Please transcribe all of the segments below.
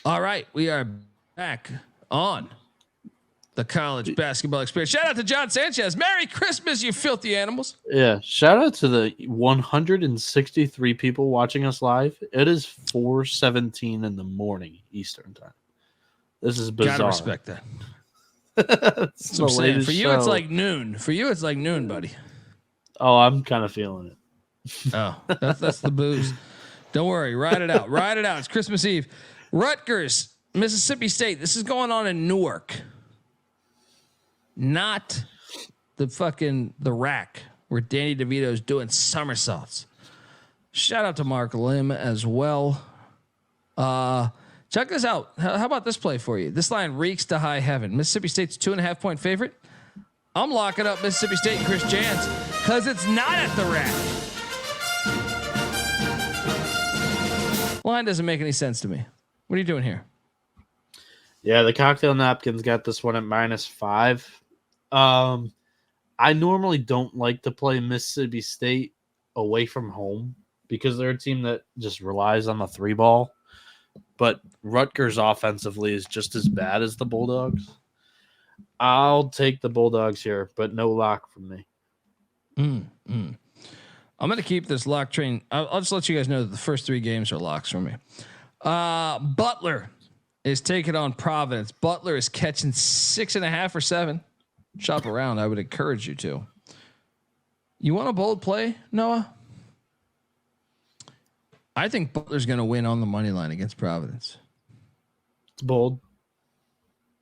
All right, we are back on the college basketball experience. Shout out to John Sanchez. Merry Christmas, you filthy animals. Yeah, shout out to the 163 people watching us live. It is 4:17 in the morning Eastern time. This is bizarre. Gotta respect that. It's what I'm saying. For you, it's like noon. For you, it's like noon, buddy. Oh, I'm kind of feeling it. Oh, that's the booze. Don't worry. Ride it out. Ride it out. It's Christmas Eve. Rutgers, Mississippi State. This is going on in Newark. Not the rack where Danny DeVito's doing somersaults. Shout out to Mark Lim as well. Check this out. How about this play for you? This line reeks to high heaven. Mississippi State's 2.5-point favorite. I'm locking up Mississippi State and Chris Jans because it's not at the rack. Line doesn't make any sense to me. What are you doing here? Yeah, the cocktail napkins got this one at -5. I normally don't like to play Mississippi State away from home because they're a team that just relies on the 3-ball. But Rutgers offensively is just as bad as the Bulldogs. I'll take the Bulldogs here, but no lock from me. I'm going to keep this lock train. I'll just let you guys know that the first 3 games are locks for me. Butler is taking on Providence. Butler is catching 6.5 or 7. Shop around. I would encourage you to. You want a bold play, Noah? I think Butler's going to win on the money line against Providence. It's bold.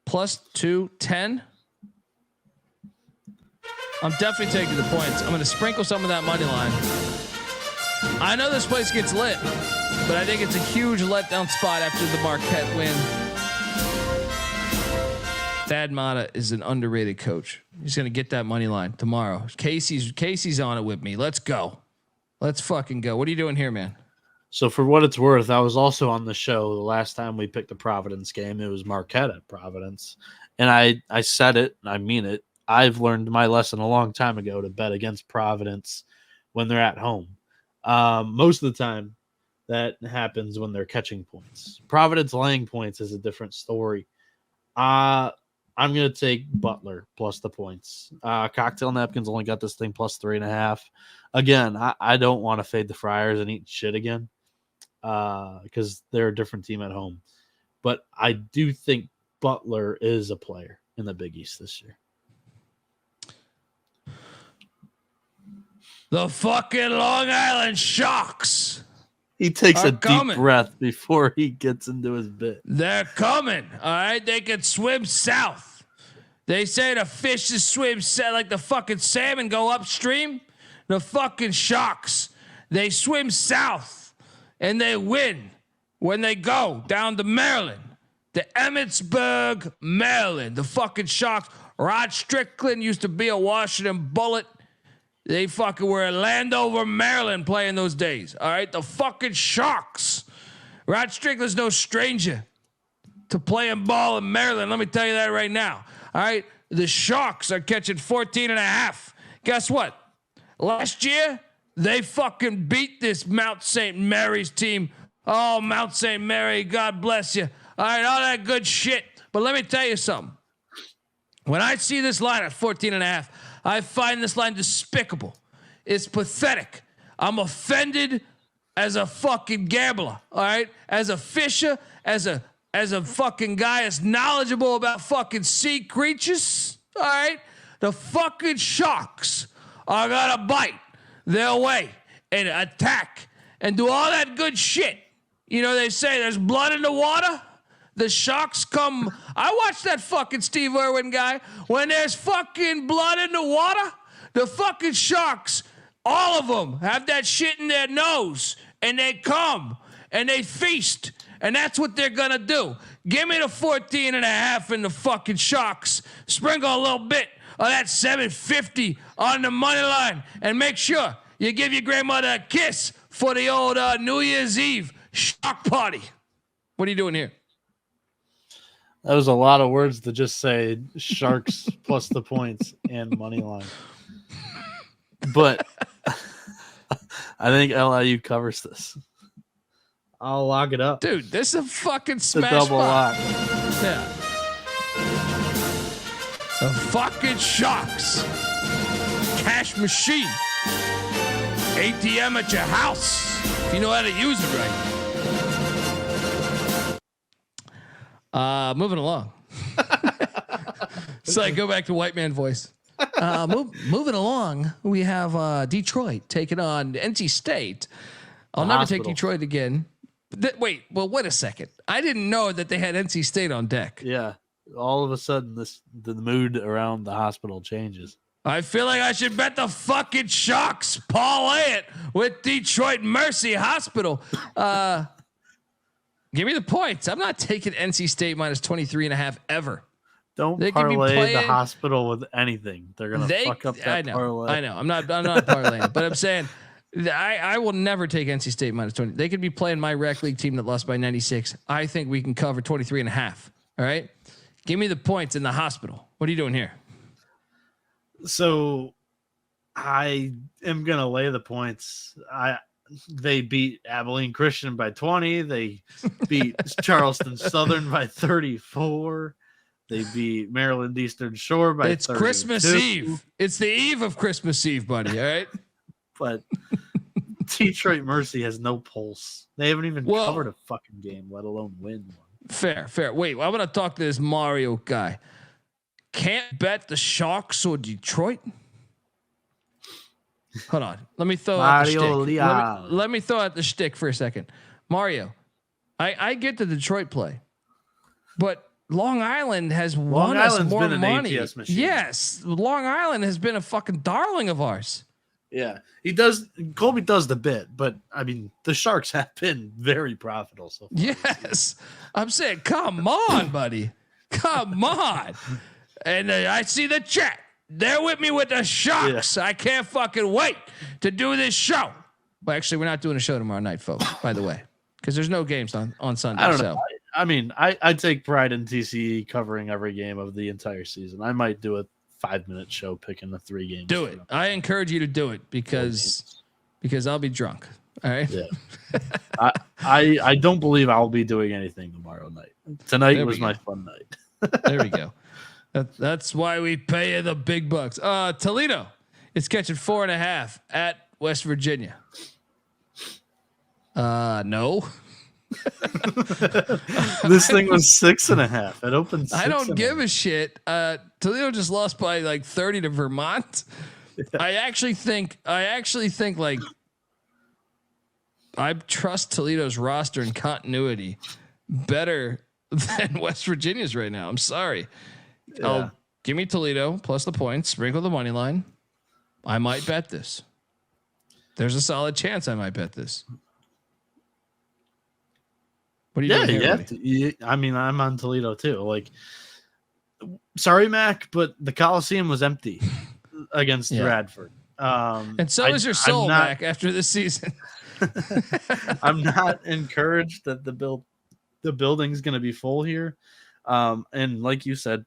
+210. I'm definitely taking the points. I'm going to sprinkle some of that money line. I know this place gets lit, but I think it's a huge letdown spot after the Marquette win. Thad Matta is an underrated coach. He's going to get that money line tomorrow. Casey's on it with me. Let's go. Let's fucking go. What are you doing here, man? So for what it's worth, I was also on the show the last time we picked the Providence game. It was Marquette at Providence. And I said it, and I mean it. I've learned my lesson a long time ago to bet against Providence when they're at home. Most of the time, that happens when they're catching points. Providence laying points is a different story. I'm going to take Butler plus the points. Cocktail Napkins only got this thing +3.5. Again, I don't want to fade the Friars and eat shit again because they're a different team at home. But I do think Butler is a player in the Big East this year. The fucking Long Island Sharks. He takes a coming. deep breath before he gets into his bit. They're coming. All right. They can swim south. They say the fishes swim south like the fucking salmon go upstream. The fucking Sharks, they swim south and they win when they go down to Maryland, to Emmitsburg, Maryland. The fucking Sharks. Rod Strickland used to be a Washington Bullet. They fucking were in Landover, Maryland playing those days. All right. The fucking Sharks. Rod Strickland's no stranger to playing ball in Maryland. Let me tell you that right now. All right. The Sharks are catching 14.5. Guess what? Last year, they fucking beat this Mount St. Mary's team. Oh, Mount St. Mary, God bless you. All right, all that good shit. But let me tell you something. When I see this line at 14.5, I find this line despicable. It's pathetic. I'm offended as a fucking gambler, all right? As a fisher, as a fucking guy that's knowledgeable about fucking sea creatures, all right? The fucking Sharks are gonna bite their way and attack and do all that good shit. You know, they say there's blood in the water. The Sharks come. I watched that fucking Steve Irwin guy. When there's fucking blood in the water, the fucking Sharks, all of them have that shit in their nose and they come and they feast. And that's what they're going to do. Give me the 14.5 in the fucking Sharks. Sprinkle a little bit of that $7.50 on the money line and make sure you give your grandmother a kiss for the old New Year's Eve Shark party. What are you doing here? That was a lot of words to just say Sharks plus the points and money line. But I think LIU covers this. I'll lock it up. Dude, this is a fucking It's a smash double spot. lock. Yeah. The fucking Sharks. Cash machine. ATM at your house. If you know how to use it right. Moving along. So I go back to white man voice. Moving along, we have Detroit taking on NC State. I'll never take Detroit again. Wait a second. I didn't know that they had NC State on deck. Yeah. All of a sudden, the mood around the hospital changes. I feel like I should bet the fucking Sharks parlay it with Detroit Mercy Hospital. Give me the points. I'm not taking NC State minus 23.5 ever. Don't parlay the hospital with anything. They're gonna fuck up that parlay. I know. I'm not parlaying it, but I'm saying I will never take NC State minus 20. They could be playing my rec league team that lost by 96. I think we can cover 23.5. All right. Give me the points in the hospital. What are you doing here? So I am going to lay the points. They beat Abilene Christian by 20. They beat Charleston Southern by 34. They beat Maryland Eastern Shore by 32. It's Christmas Eve. It's the eve of Christmas Eve, buddy. All right. But Detroit Mercy has no pulse. They haven't even covered a fucking game, let alone win one. Fair. Wait, I'm going to talk to this Mario guy. Can't bet the Sharks or Detroit. Hold on. Let me throw out the shtick. Let me throw out the shtick for a second. Mario, I get the Detroit play, but Long Island has won us more money. Yes, Long Island has been a fucking darling of ours. Yeah, he does. Colby does the bit, but I mean, the Sharks have been very profitable so far. Yes, I'm saying, come on, buddy, come on. And I see the chat. They're with me with the Sharks. Yeah. I can't fucking wait to do this show. Well, actually, we're not doing a show tomorrow night, folks, by the way, because there's no games on Sunday. I don't know. I mean, I take pride in TCE covering every game of the entire season. I might do a 5-minute show picking the 3 games. Do it. I encourage you to do it because I'll be drunk. All right. Yeah. I don't believe I'll be doing anything tomorrow night. Tonight was my fun night. There we go. That's why we pay you the big bucks. Toledo is catching 4.5 at West Virginia. No. This thing was 6.5. It opened 6. I don't give a shit. Toledo just lost by like 30 to Vermont. Yeah. I actually think like I trust Toledo's roster and continuity better than West Virginia's right now. I'm sorry. Yeah. Give me Toledo plus the points, sprinkle the money line. I might bet this. There's a solid chance I might bet this. What are you doing here, I mean, I'm on Toledo too. Like, sorry, Mac, but the Coliseum was empty against Radford. And so is your soul, Mac, after this season. I'm not encouraged that the building's going to be full here. And like you said,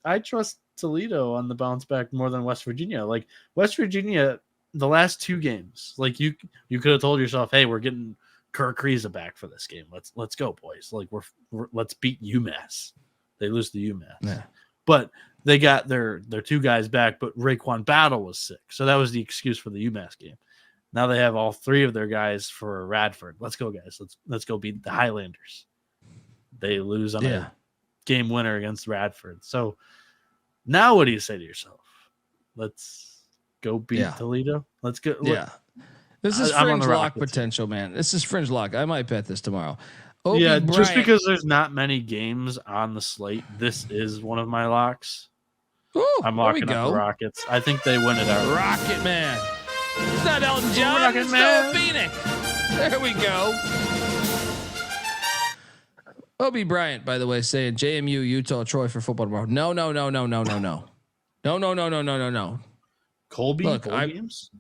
I trust Toledo on the bounce back more than West Virginia. Like West Virginia, the last 2 games, like you could have told yourself, hey, we're getting Kirk Kriisa back for this game. Let's go, boys. Like we're let's beat UMass. They lose to UMass. Yeah. But they got their 2 guys back, but Raekwon Battle was sick. So that was the excuse for the UMass game. Now they have all 3 of their guys for Radford. Let's go, guys. Let's go beat the Highlanders. They lose on a game winner against Radford. So now what do you say to yourself? Let's go beat Toledo. Let's go. Yeah. This is fringe lock potential, man. This is fringe lock. I might bet this tomorrow. Just because there's not many games on the slate, this is one of my locks. Ooh, I'm locking up the Rockets. I think they win it out. Rocket Man. It's not Elton John. It's Noah Bieniek. There we go. Obi Bryant, by the way, saying JMU, Utah, Troy for football tomorrow. No. No. Colby, look, games?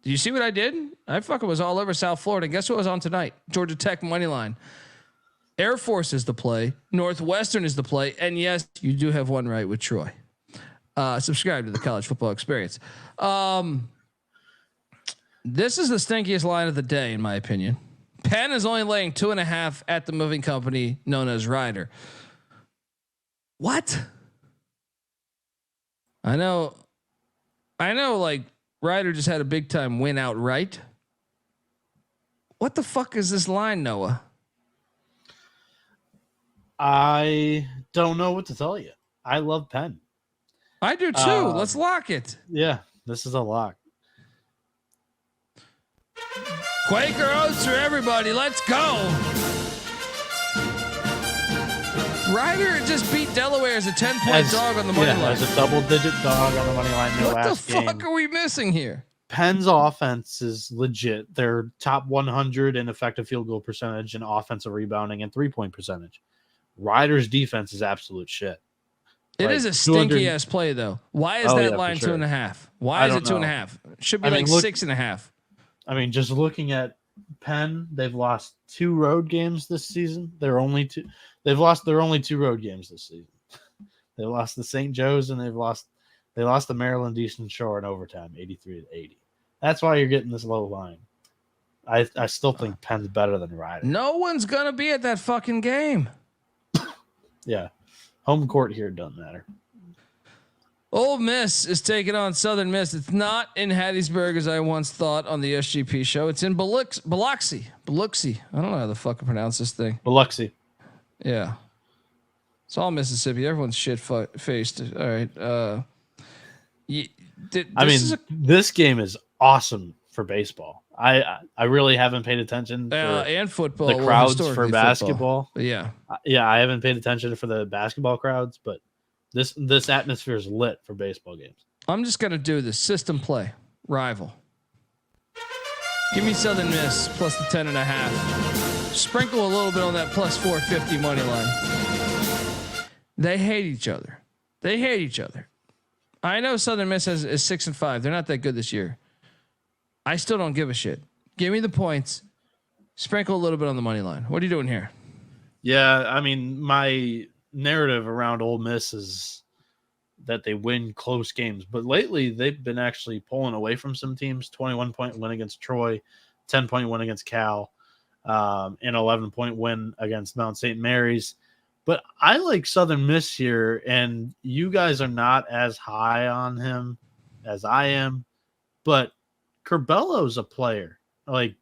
Do you see what I did? I fucking was all over South Florida. Guess what was on tonight? Georgia Tech money line. Air Force is the play. Northwestern is the play. And yes, you do have one right with Troy. Subscribe to the College Football Experience. This is the stinkiest line of the day, in my opinion. Penn is only laying 2.5 at the moving company known as Ryder. What? I know. Like Ryder just had a big time win outright. What the fuck is this line, Noah? I don't know what to tell you. I love Penn. I do too. Let's lock it. Yeah, this is a lock. Quaker Oats for everybody. Let's go. Ryder just beat Delaware as a 10-point dog on the money line. As a double-digit dog on the money line in the last game. What the fuck are we missing here? Penn's offense is legit. They're top 100 in effective field goal percentage and offensive rebounding and 3-point percentage. Ryder's defense is absolute shit. It is a stinky ass play though. Why is that line 2.5? Why is it 2.5? Should be 6.5. I mean, just looking at Penn, they've lost 2 road games this season. They've lost their only 2 road games this season. They lost the St. Joe's and they lost the Maryland Eastern Shore in overtime, 83-80. That's why you're getting this low line. I still think Penn's better than Ryder. No one's gonna be at that fucking game. Yeah. Home court here doesn't matter. Ole Miss is taking on Southern Miss. It's not in Hattiesburg as I once thought on the SGP show. It's in Biloxi. I don't know how the fuck to pronounce this thing. Biloxi. Yeah. It's all Mississippi. Everyone's shit-faced. All right. This game is awesome for baseball. I really haven't paid attention and football. The crowds for basketball. Yeah. I haven't paid attention for the basketball crowds, but this atmosphere is lit for baseball games. I'm just gonna do the system play rival. Give me Southern Miss plus the 10.5. Sprinkle a little bit on that plus 450 money line. They hate each other. I know Southern Miss is 6-5. They're not that good this year. I still don't give a shit. Give me the points. Sprinkle a little bit on the money line. What are you doing here? Yeah, I mean, my narrative around Ole Miss is that they win close games, but lately they've been actually pulling away from some teams. 21-point win against Troy, 10-point win against Cal, an 11-point win against Mount St. Mary's. But I like Southern Miss here, and you guys are not as high on him as I am, but Curbello's a player, like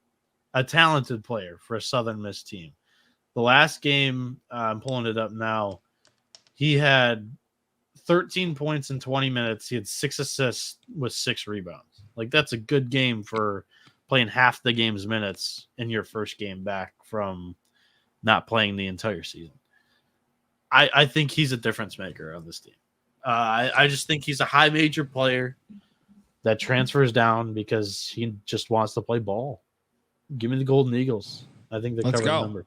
a talented player for a Southern Miss team. The last game, I'm pulling it up now, he had 13 points in 20 minutes. He had 6 assists with 6 rebounds. Like, that's a good game for playing half the game's minutes in your first game back from not playing the entire season. I think he's a difference maker on this team. I just think he's a high major player that transfers down because he just wants to play ball. Give me the Golden Eagles. I think they cover the number.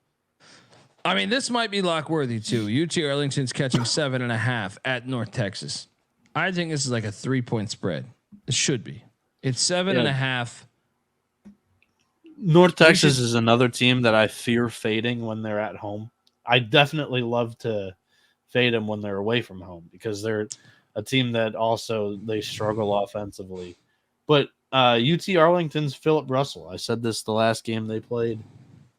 I mean, this might be lock worthy too. UT Arlington's catching 7.5 at North Texas. I think this is like a 3-point spread. It should be. It's 7.5. North Texas is another team that I fear fading when they're at home. I definitely love to fade them when they're away from home because they're a team that also they struggle offensively. But UT Arlington's Philip Russell. I said this the last game they played.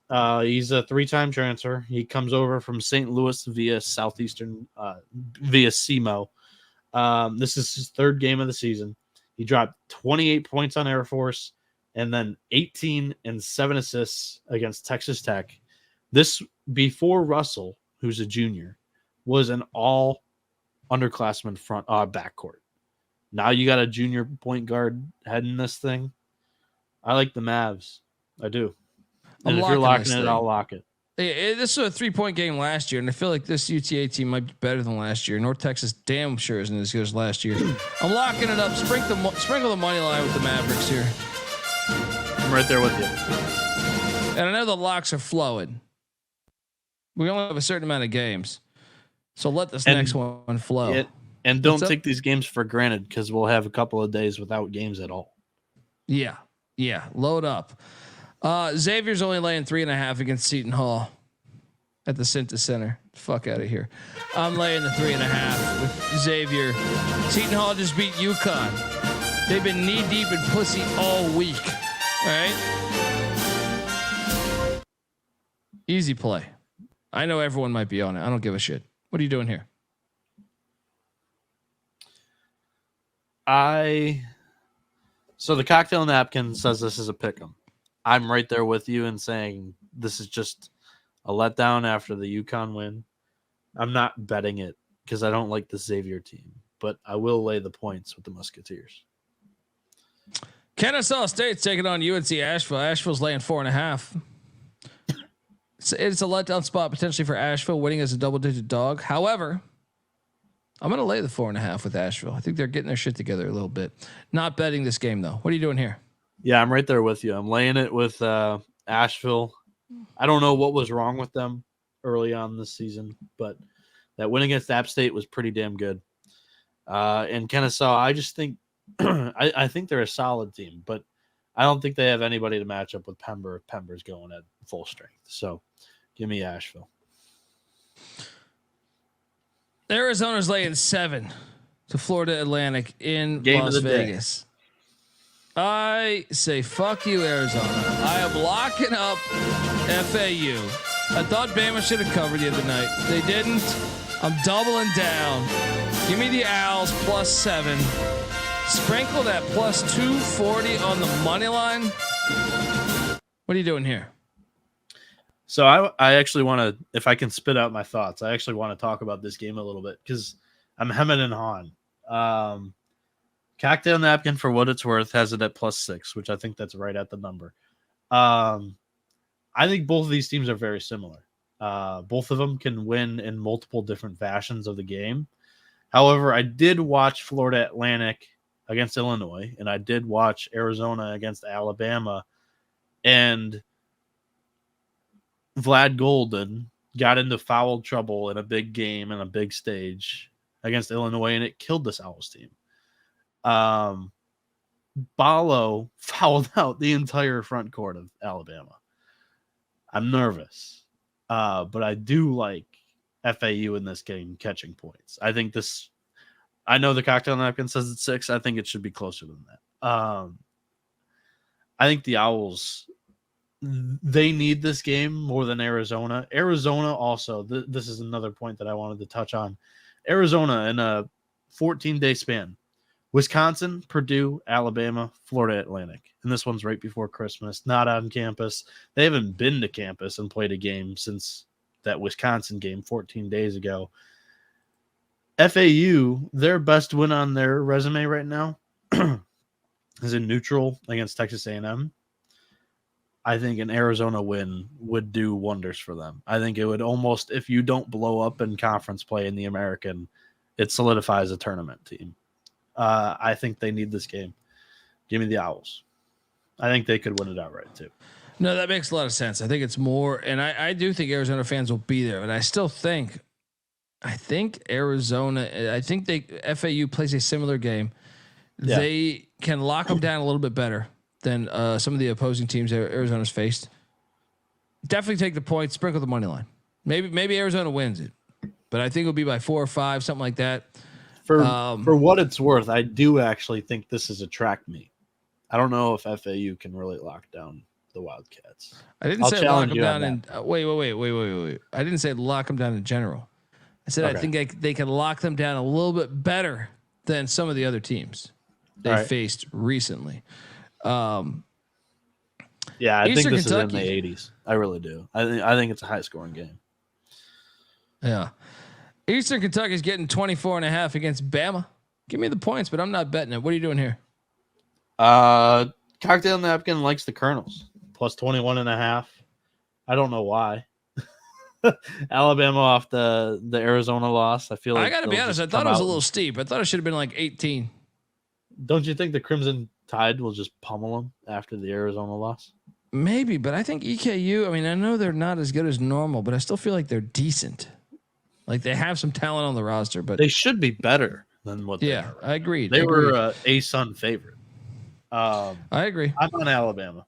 He's a 3-time transfer. He comes over from St. Louis via Southeastern, via SEMO. This is his 3rd game of the season. He dropped 28 points on Air Force and then 18 and 7 assists against Texas Tech. This before Russell, who's a junior, was an all underclassmen front backcourt. Now you got a junior point guard heading this thing. I like the Mavs. I do. And if you're locking it, I'll lock it. This was a 3-point game last year, and I feel like this UTA team might be better than last year. North Texas damn sure isn't as good as last year. I'm locking it up. Sprinkle the money line with the Mavericks here. I'm right there with you. And I know the locks are flowing. We only have a certain amount of games, so let this next one flow. And don't take these games for granted because we'll have a couple of days without games at all. Yeah. Load up. Xavier's only laying 3.5 against Seton Hall at the Cintas Center. Fuck out of here. I'm laying the 3.5 with Xavier. Seton Hall just beat UConn. They've been knee deep in pussy all week. All right. Easy play. I know everyone might be on it. I don't give a shit. What are you doing here? So the cocktail napkin says this is a pick'em. I'm right there with you in saying this is just a letdown after the UConn win. I'm not betting it because I don't like the Xavier team, but I will lay the points with the Musketeers. Kennesaw State's taking on UNC Asheville. Asheville's laying 4.5. It's a letdown spot potentially for Asheville, winning as a double-digit dog. However, I'm going to lay the 4.5 with Asheville. I think they're getting their shit together a little bit. Not betting this game though. What are you doing here? Yeah, I'm right there with you. I'm laying it with Asheville. I don't know what was wrong with them early on this season, but that win against App State was pretty damn good. And Kennesaw, I just think I think they're a solid team, but I don't think they have anybody to match up with Pember if Pember's going at full strength. So give me Asheville. Arizona's laying 7 to Florida Atlantic in Game Las of the day. Vegas. I say fuck you, Arizona. I am locking up FAU. I thought Bama should have covered the other night. They didn't. I'm doubling down. Give me the Owls +7. Sprinkle that +240 on the money line. What are you doing here? So I actually want to, if I can spit out my thoughts, I actually want to talk about this game a little bit because I'm hemming and hawing. Cocktail napkin, for what it's worth, has it at +6, which I think that's right at the number. I think both of these teams are very similar. Both of them can win in multiple different fashions of the game. However, I did watch Florida Atlantic against Illinois, and I did watch Arizona against Alabama, and Vlad Golden got into foul trouble in a big game and a big stage against Illinois, and it killed this Owls team. Ballo fouled out the entire front court of Alabama. I'm nervous, but I do like FAU in this game catching points. I think this. I know the cocktail napkin says it's 6. I think it should be closer than that. I think the Owls, they need this game more than Arizona. Arizona also, this is another point that I wanted to touch on. Arizona in a 14-day span. Wisconsin, Purdue, Alabama, Florida Atlantic. And this one's right before Christmas, not on campus. They haven't been to campus and played a game since that Wisconsin game 14 days ago. FAU, their best win on their resume right now is in neutral against Texas A&M. I think an Arizona win would do wonders for them. I think it would almost, if you don't blow up in conference play in the American, it solidifies a tournament team. I think they need this game. Give me the Owls. I think they could win it outright too. No, that makes a lot of sense. I think it's more, and I do think Arizona fans will be there, but I still think, Arizona, FAU plays a similar game. Yeah. They can lock them down a little bit better than some of the opposing teams Arizona's faced. Definitely take the points, sprinkle the money line. Maybe Arizona wins it, but I think it'll be by 4 or 5, something like that. For what it's worth, I do actually think this is a track meet. I don't know if FAU can really lock down the Wildcats. I didn't say lock them down in wait. I didn't say lock them down in general. I said okay. I think they can lock them down a little bit better than some of the other teams they faced recently. Yeah, I think this Kentucky, is in the 80s. I really do. I think it's a high scoring game. Yeah. Eastern Kentucky is getting 24.5 against Bama. Give me the points, but I'm not betting it. What are you doing here? Cocktail napkin likes the Colonels plus 21.5. I don't know why. Alabama off the Arizona loss. I feel like I got to be honest. I thought it was a little steep. I thought it should have been like 18. Don't you think the Crimson Tide will just pummel them after the Arizona loss? Maybe, but I think EKU. I mean, I know they're not as good as normal, but I still feel like they're decent. Like they have some talent on the roster, but they should be better than what they are. I agree. They were a Sun favorite. I agree. I'm on Alabama.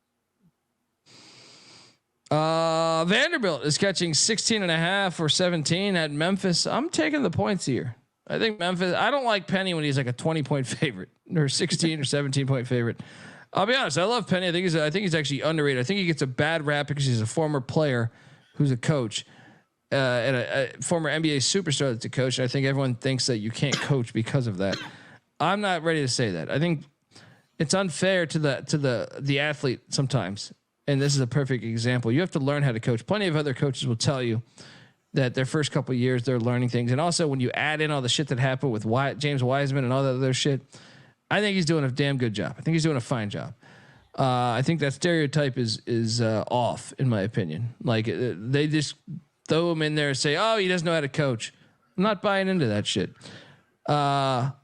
Vanderbilt is catching 16.5 or 17 at Memphis. I'm taking the points here. I think Memphis. I don't like Penny when he's like a 20-point favorite or 16 or 17-point favorite. I'll be honest. I love Penny. I think he's actually underrated. I think he gets a bad rap because he's a former player, who's a coach and a former NBA superstar that's a coach. And I think everyone thinks that you can't coach because of that. I'm not ready to say that. I think it's unfair to the athlete sometimes. And this is a perfect example. You have to learn how to coach. Plenty of other coaches will tell you that their first couple of years they're learning things. And also when you add in all the shit that happened with James Wiseman and all that other shit, I think he's doing a damn good job. I think he's doing a fine job. I think that stereotype is off in my opinion. Like they just throw him in there and say, oh, he doesn't know how to coach. I'm not buying into that shit. However,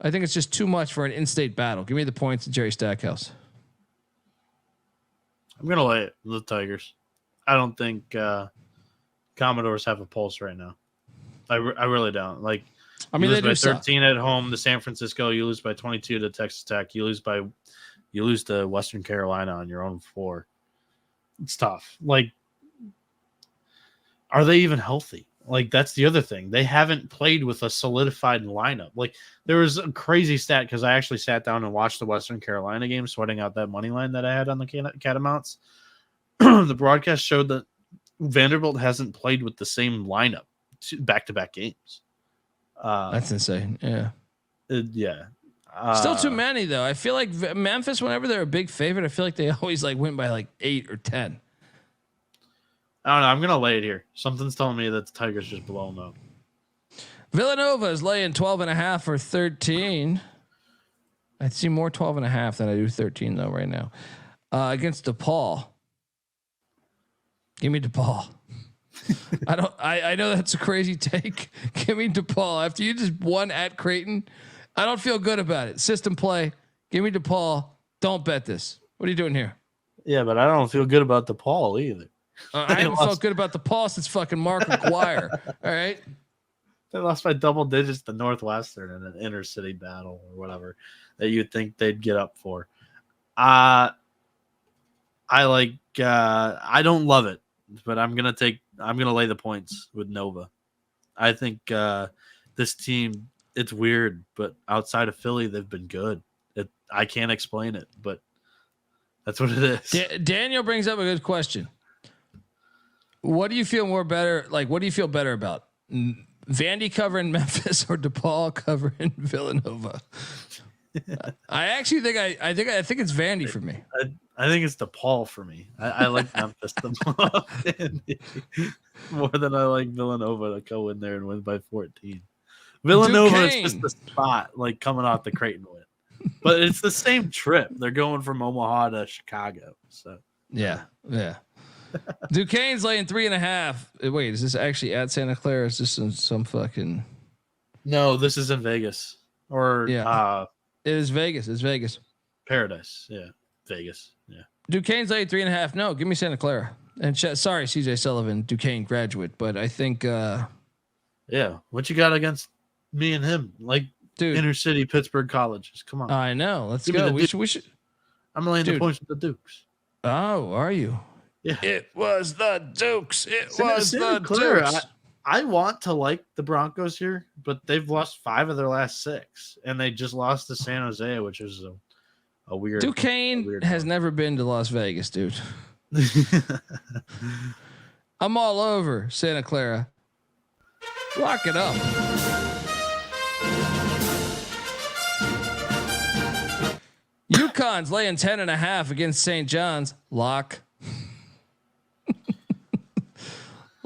I think it's just too much for an in-state battle. Give me the points to Jerry Stackhouse. I'm going to lay it with the Tigers. I don't think Commodores have a pulse right now. I really don't. Like, I mean, you lose by 13 at home to San Francisco. You lose by 22 to Texas Tech. You lose to Western Carolina on your own floor. It's tough. Like, are they even healthy? Like, that's the other thing. They haven't played with a solidified lineup. Like, there was a crazy stat because I actually sat down and watched the Western Carolina game, sweating out that money line that I had on the Catamounts. The broadcast showed that Vanderbilt hasn't played with the same lineup back-to-back games. That's insane. Yeah. Yeah. Still too many though. I feel like Memphis, whenever they're a big favorite, I feel like they always like win by like 8 or 10. I don't know. I'm gonna lay it here. Something's telling me that the Tigers just blow them up. Villanova is laying 12.5 or 13. I see more 12.5 than I do 13 though right now. Against DePaul. Give me DePaul. I know that's a crazy take. Give me DePaul. After you just won at Creighton, I don't feel good about it. System play. Give me DePaul. Don't bet this. What are you doing here? Yeah, but I don't feel good about DePaul either. I haven't felt good about DePaul since fucking Mark McGuire. All right. They lost by double digits to Northwestern in an intercity battle or whatever that you'd think they'd get up for. I don't love it, but I'm gonna lay the points with Nova. I think this team, it's weird, but outside of Philly, they've been good. I can't explain it, but that's what it is. Daniel brings up a good question. What do you feel better? Like, what do you feel better about? Vandy covering Memphis or DePaul covering Villanova? I actually think I think it's Vandy for me. I think it's DePaul for me. I like Memphis more than I like Villanova to go in there and win by 14. Villanova Duquesne. Is just the spot, like coming off the Creighton win. But it's the same trip. They're going from Omaha to Chicago. So yeah. Duquesne's laying 3.5. Wait, is this actually at Santa Clara? Is this some fucking? No, this is in Vegas. Or yeah, it is Vegas. It's Vegas. Paradise. Yeah, Vegas. Yeah. Duquesne's laying 3.5. No, give me Santa Clara. And sorry, CJ Sullivan, Duquesne graduate, but I think. Yeah, what you got against me and him? Like, dude, inner city Pittsburgh colleges. Come on. I know. Let's go. We should. I'm laying the points with the Dukes. Oh, are you? Yeah. It was the Dukes. Santa Clara, Dukes. I want to like the Broncos here, but they've lost 5 of their last 6, and they just lost to San Jose, which is a weird. Duquesne has never been to Las Vegas, dude. I'm all over Santa Clara. Lock it up. UConn's laying 10.5 against St. John's. Lock.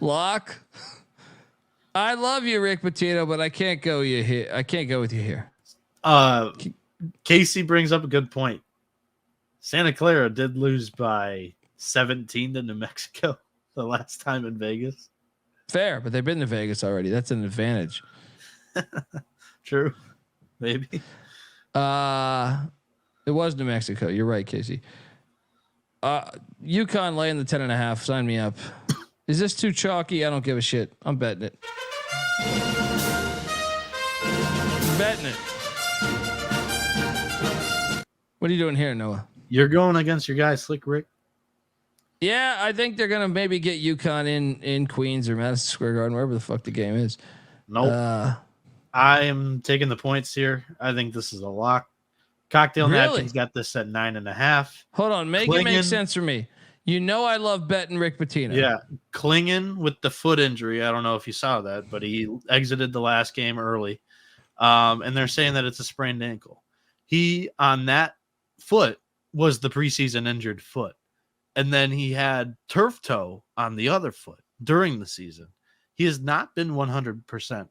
Lock. I love you, Rick Pitino, but I can't go with you here. Casey brings up a good point. Santa Clara did lose by 17 to New Mexico the last time in Vegas. Fair, but they've been to Vegas already. That's an advantage. True. Maybe. It was New Mexico. You're right, Casey. UConn laying the 10.5. Sign me up. Is this too chalky? I don't give a shit. I'm betting it. Betting it. What are you doing here, Noah? You're going against your guy, Slick Rick. Yeah, I think they're gonna maybe get UConn in Queens or Madison Square Garden, wherever the fuck the game is. Nope. I am taking the points here. I think this is a lock. Cocktail Napkins got this at 9.5. Hold on, make it make sense for me. You know I love betting Rick Pitino. Yeah, Klingon with the foot injury. I don't know if you saw that, but he exited the last game early. And they're saying that it's a sprained ankle. He, on that foot, was the preseason injured foot. And then he had turf toe on the other foot during the season. He has not been 100%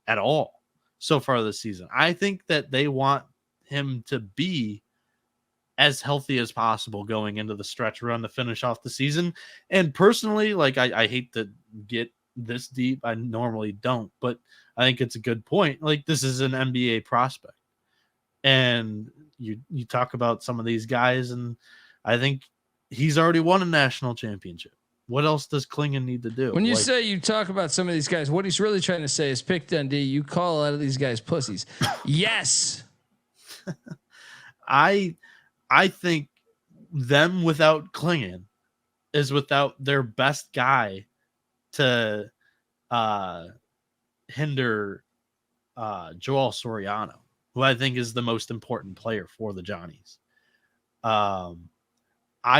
at all so far this season. I think that they want him to be as healthy as possible going into the stretch run to finish off the season. And personally, like I hate to get this deep. I normally don't, but I think it's a good point. Like, this is an NBA prospect. And you talk about some of these guys, and I think he's already won a national championship. What else does Klingon need to do? When you say you talk about some of these guys, what he's really trying to say is pick Dundee. You call a lot of these guys pussies. Yes. I think them without Klingon is without their best guy to hinder Joel Soriano, who I think is the most important player for the Johnnies. I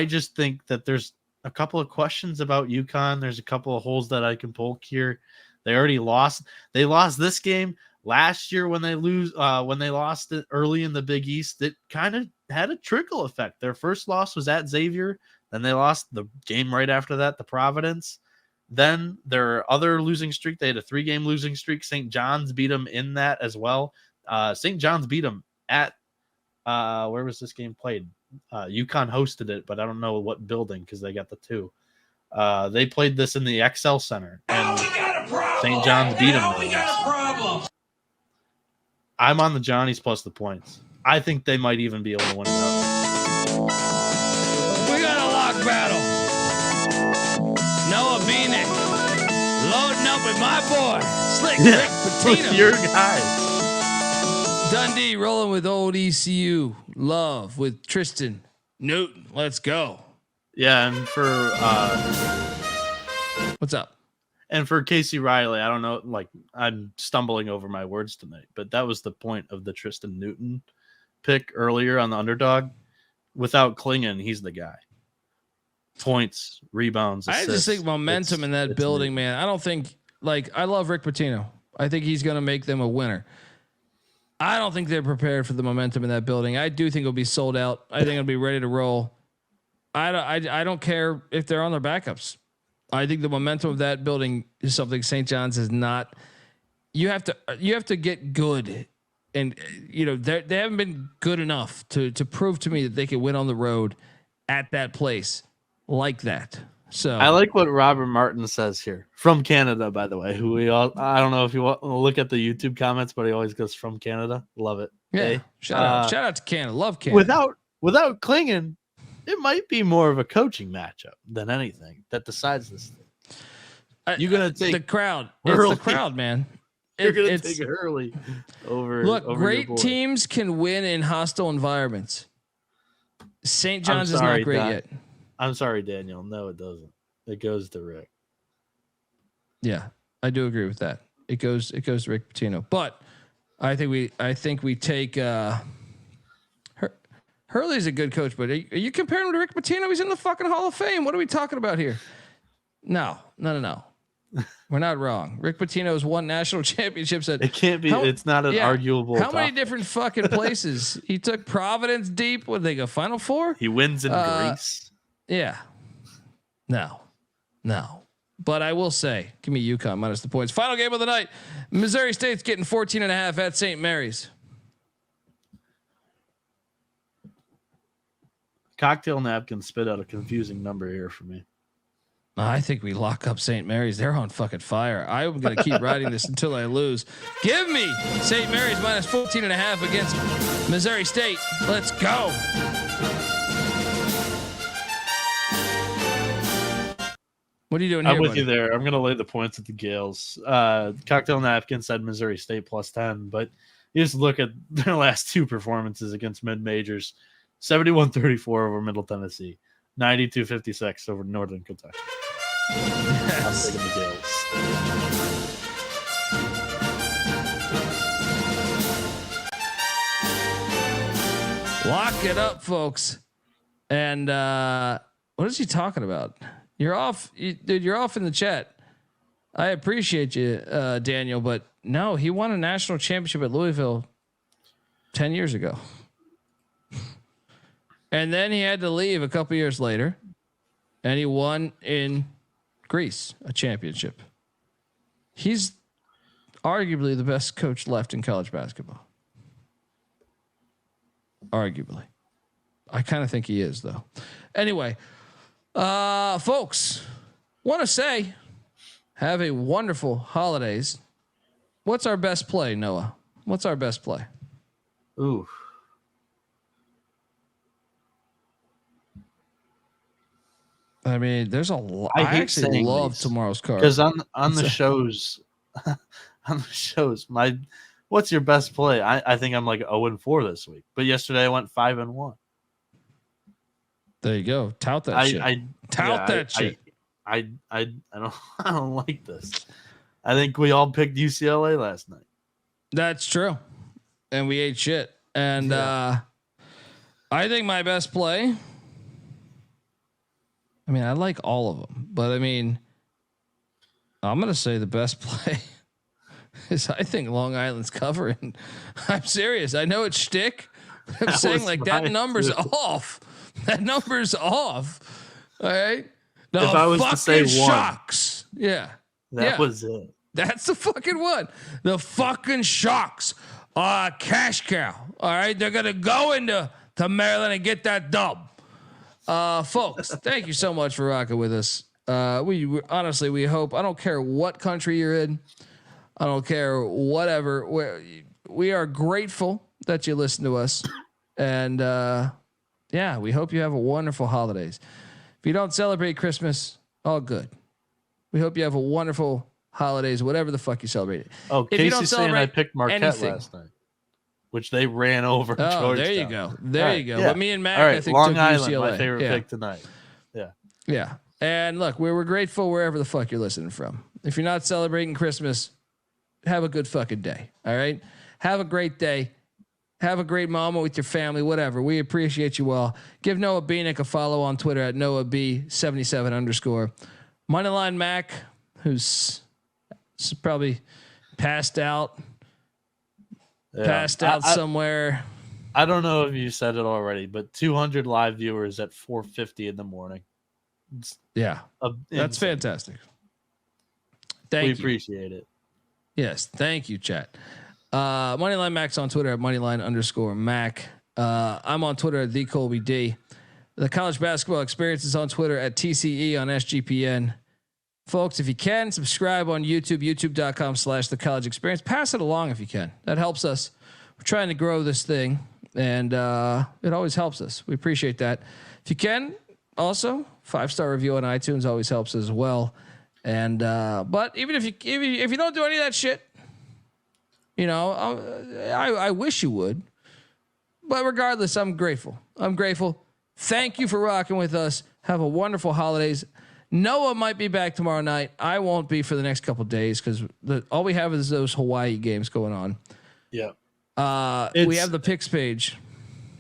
just think that there's a couple of questions about UConn. There's a couple of holes that I can poke here. They already lost. They lost this game last year when they lost it early in the Big East. It kind of had a trickle effect. Their first loss was at Xavier. Then they lost the game right after that to Providence. Then their other losing streak, they had a 3-game losing streak. St. John's beat them in that as well. St. John's beat them at where was this game played? UConn hosted it, but I don't know what building because they got the 2. They played this in the XL Center, and St. John's beat them. I'm on the Johnnies plus the points. I think they might even be able to win it out. We got a lock battle. Noah Bieniek loading up with my boy, Slick Rick Pitino. Your guys. Dundee rolling with old ECU. Love with Tristan Newton. Let's go. Yeah, and for what's up? And for Casey Riley, I don't know, like, I'm stumbling over my words tonight, but that was the point of the Tristan Newton pick earlier on the underdog. Without Klingon, he's the guy. Points, rebounds, assists. I just think momentum in that building, man. I don't think, like, I love Rick Pitino. I think he's going to make them a winner. I don't think they're prepared for the momentum in that building. I do think it'll be sold out. I think it'll be ready to roll. I don't care if they're on their backups. I think the momentum of that building is something St. John's is not. You have to get good, and they haven't been good enough to prove to me that they can win on the road at that place like that. So I like what Robert Martin says here from Canada, by the way. I don't know if you want to look at the YouTube comments, but he always goes from Canada. Love it. Yeah, hey, shout out to Canada. Love Canada. Without Klingon, it might be more of a coaching matchup than anything that decides this thing. You're gonna take the crowd. Hurley. It's the crowd, man. You're gonna take Hurley over. Look, over great teams can win in hostile environments. St. John's is not great yet. I'm sorry, Daniel. No, it doesn't. It goes to Rick. Yeah, I do agree with that. It goes to Rick Pitino. But I think we take Hurley's a good coach, but are you comparing him to Rick Pitino? He's in the fucking Hall of Fame. What are we talking about here? No. We're not wrong. Rick Pitino's won national championships at. It can't be. It's not an arguable. How many different fucking places? He took Providence deep. What did they go? Final Four. He wins in Greece. Yeah. No. But I will say, give me UConn minus the points. Final game of the night. Missouri State's getting 14.5 at St. Mary's. Cocktail napkin spit out a confusing number here for me. I think we lock up St. Mary's. They're on fucking fire. I'm going to keep riding this until I lose. Give me St. Mary's minus 14.5 against Missouri State. Let's go. What are you doing here? I'm with buddy? you there. I'm going to lay the points at the Gales. Cocktail napkin said Missouri State plus 10, but you just look at their last 2 performances against mid-majors. 71-34 over Middle Tennessee. 92-56 over Northern Kentucky. Yes. I'm taking the Gales. Lock it up, folks. And What is he talking about? You're off, dude. You're off in the chat. I appreciate you, Daniel, but no, he won a national championship at Louisville 10 years ago. And then he had to leave a couple years later, and he won in Greece a championship. He's arguably the best coach left in college basketball. Arguably. I kind of think he is, though. Anyway, folks, want to say have a wonderful holidays. What's our best play, Noah? What's our best play? Ooh. I mean, there's a lot. I actually love tomorrow's card because on the shows, what's your best play? I think I'm like 0-4 this week, but yesterday I went 5-1. There you go. Tout that shit. Shit. I don't like this. I think we all picked UCLA last night. That's true, and we ate shit. And I think my best play. I mean, I like all of them, but I mean, I'm going to say the best play is I think Long Island's covering. I'm serious. I know it's shtick. I'm saying like that number's off. That number's off. All right. The if I was to say one, Shocks. Yeah. That was it. That's the fucking one. The fucking Shocks. Cash cow. All right. They're going to go into Maryland and get that dub. Folks, thank you so much for rocking with us. We honestly, we hope, I don't care what country you're in. I don't care whatever. We are grateful that you listen to us. And, we hope you have a wonderful holidays. If you don't celebrate Christmas, all good. We hope you have a wonderful holidays, whatever the fuck you celebrate. Oh, if you don't Casey's saying I picked Marquette last night, which they ran over. Oh, there you go. There you go. Yeah. But me and Mac, right. I think, Long took Island, UCLA. my favorite pick tonight. Yeah. Yeah. And look, we're grateful wherever the fuck you're listening from. If you're not celebrating Christmas, have a good fucking day. All right. Have a great day. Have a great moment with your family, whatever. We appreciate you all. Give Noah Bieniek a follow on Twitter at NoahB77_. Moneyline Mac, who's probably passed out somewhere. I don't know if you said it already, but 200 live viewers at 4:50 in the morning. That's fantastic. Thank you. We appreciate it. Yes, thank you, chat. Moneyline Mac's on Twitter at Moneyline_Mac. I'm on Twitter at TheColbyD. The College Basketball Experience is on Twitter at TCE on SGPN. Folks, if you can, subscribe on YouTube, youtube.com/The College Experience. Pass it along if you can. That helps us. We're trying to grow this thing, and it always helps us. We appreciate that. If you can, also 5-star review on iTunes always helps as well. And but even if you don't do any of that shit, you know, I wish you would. But regardless, I'm grateful. Thank you for rocking with us. Have a wonderful holidays. Noah might be back tomorrow night. I won't be for the next couple of days because all we have is those Hawaii games going on. Yeah. We have the picks page.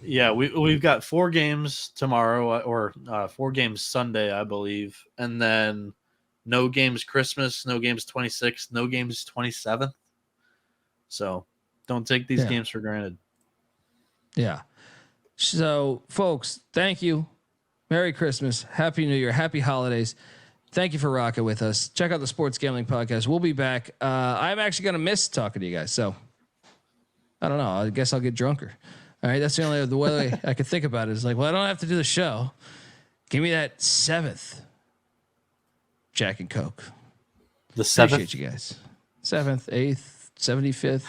Yeah, we've got 4 games tomorrow or 4 games Sunday, I believe. And then no games Christmas, no games 26th, no games 27th. So don't take these games for granted. Yeah. So, folks, thank you. Merry Christmas. Happy New Year. Happy holidays. Thank you for rocking with us. Check out the Sports Gambling Podcast. We'll be back. I'm actually going to miss talking to you guys. So, I don't know. I guess I'll get drunker. All right. That's the only way I could think about it. Is like, well, I don't have to do the show. Give me that 7th Jack and Coke. The 7th? Appreciate you guys. 7th, 8th, 75th.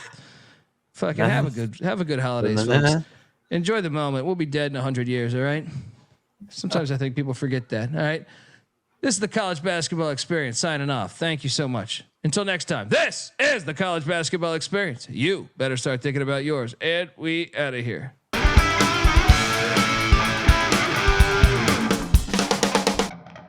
Fucking have a good holidays, folks. Enjoy the moment. We'll be dead in 100 years. All right. Sometimes I think people forget that. All right. This is the College Basketball Experience signing off. Thank you so much. Until next time, this is the College Basketball Experience. You better start thinking about yours. And we out of here.